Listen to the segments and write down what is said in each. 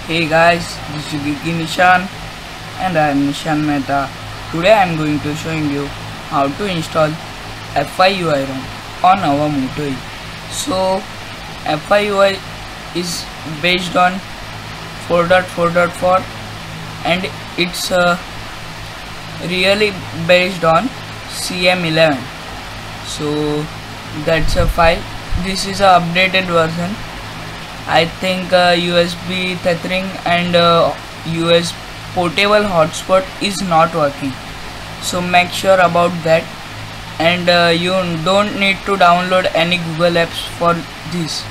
Hey guys, this is Geeky Nishan and I am Nishan Mehta. Today I am going to showing you how to install FIUI ROM on our Moto E. So FIUI is based on 4.4.4 and it's really based on CM11. So that's a file. This is a updated version. I think USB tethering and US portable hotspot is not working, so make sure about that. And you don't need to download any Google apps for this.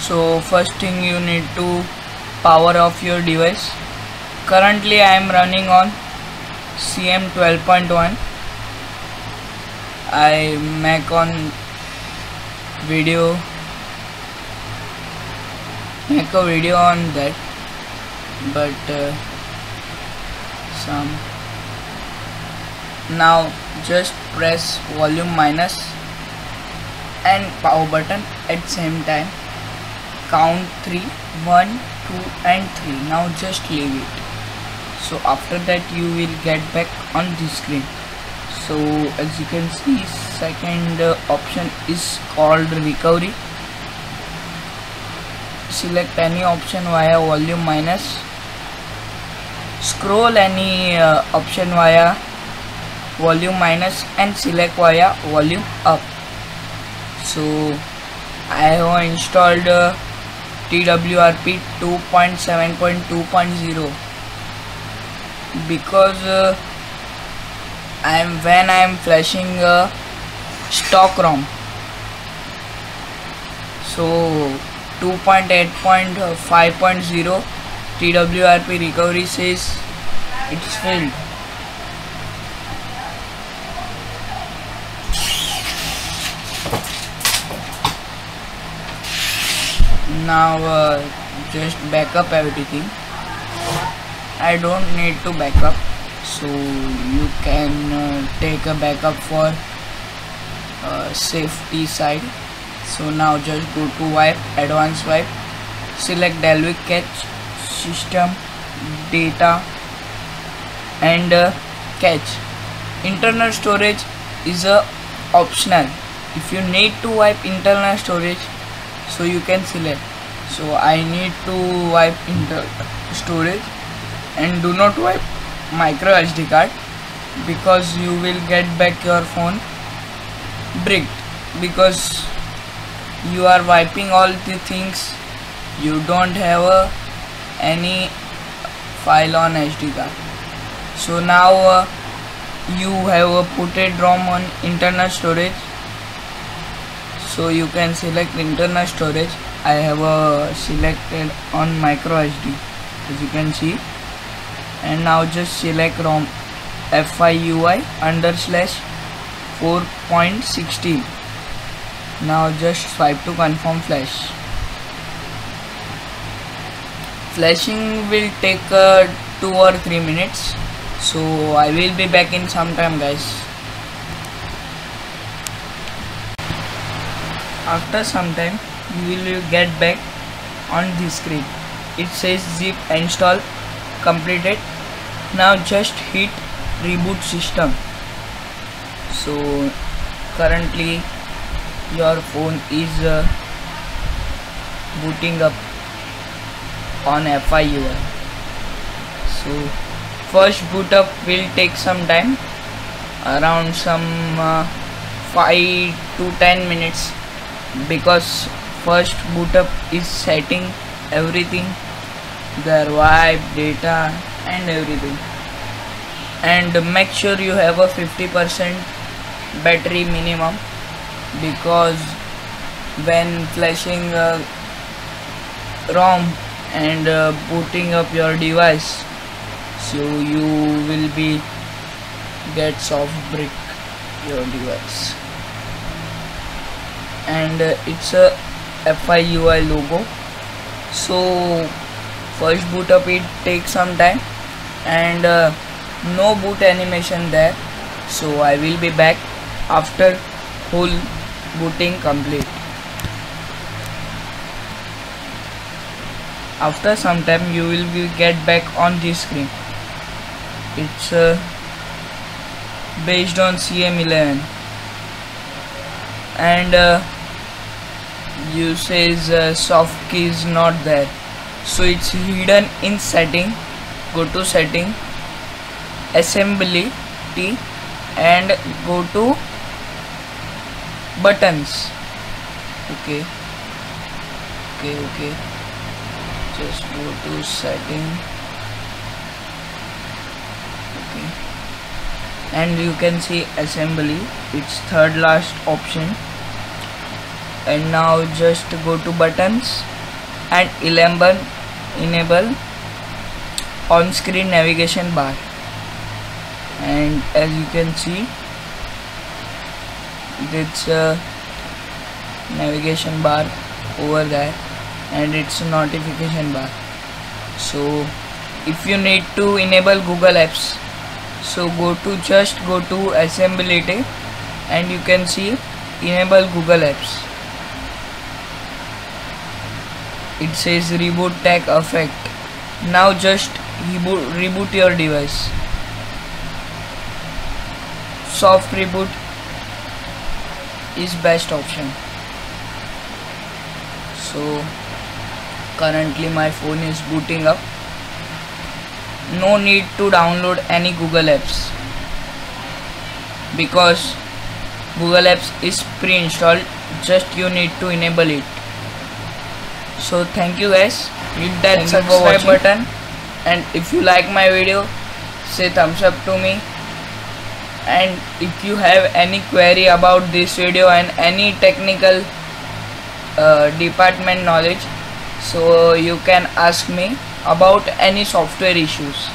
So first thing, you need to power off your device. Currently I am running on CM 12.1. I make a video on that, but now just press volume minus and power button at same time. Count 3, 1, 2 and 3. Now just leave it. So after that you will get back on the screen. So as you can see, second option is called recovery. Select any option via volume minus, scroll any option via volume minus and select via volume up. So I have installed TWRP 2.7.2.0 because when I am flashing stock ROM. So 2.8.5.0 TWRP recovery says it's failed. Now just back up everything. I don't need to back up, so you can take a backup for safety side. So now just go to wipe, advanced wipe, select Dalvik cache, system, data and cache. Internal storage is optional. If you need to wipe internal storage, so you can select. So I need to wipe internal storage, and do not wipe micro SD card because you will get back your phone bricked, because you are wiping all the things, you don't have any file on SD card. So now you have put a ROM on internal storage, so you can select internal storage. I have selected on micro SD, as you can see. And now just select ROM FIUI/4.16. now just swipe to confirm flash. Flashing will take 2 or 3 minutes, so I will be back in some time, guys. After some time you will get back on the screen. It says zip install completed. Now just hit reboot system. So currently your phone is booting up on FIUI. So first boot up will take some time, around some 5 to 10 minutes, because first boot up is setting everything, their wipe, data and everything. And make sure you have a 50% battery minimum, because when flashing ROM and booting up your device, so you will be get soft brick your device. And it's a FIUI logo. So first boot up it takes some time, and no boot animation there. So I will be back after whole booting complete. after some time you will get back on this screen. It's based on CM11, and you says soft key is not there, so it's hidden in setting. Go to setting, assembly T, and go to buttons. Okay, just go to setting. Okay, and you can see assembly, it's third last option. And now just go to buttons and enable on screen navigation bar, and as you can see it's a navigation bar over there, and it's a notification bar. So if you need to enable Google Apps, so go to assembly, and you can see enable Google Apps. It says reboot tech effect. Now just reboot your device. Soft reboot is best option. So currently my phone is booting up. No need to download any Google Apps, because Google Apps is pre-installed, just you need to enable it. So thank you guys, hit that subscribe button, and if you like my video, say thumbs up to me. And if you have any query about this video and any technical department knowledge, so you can ask me about any software issues.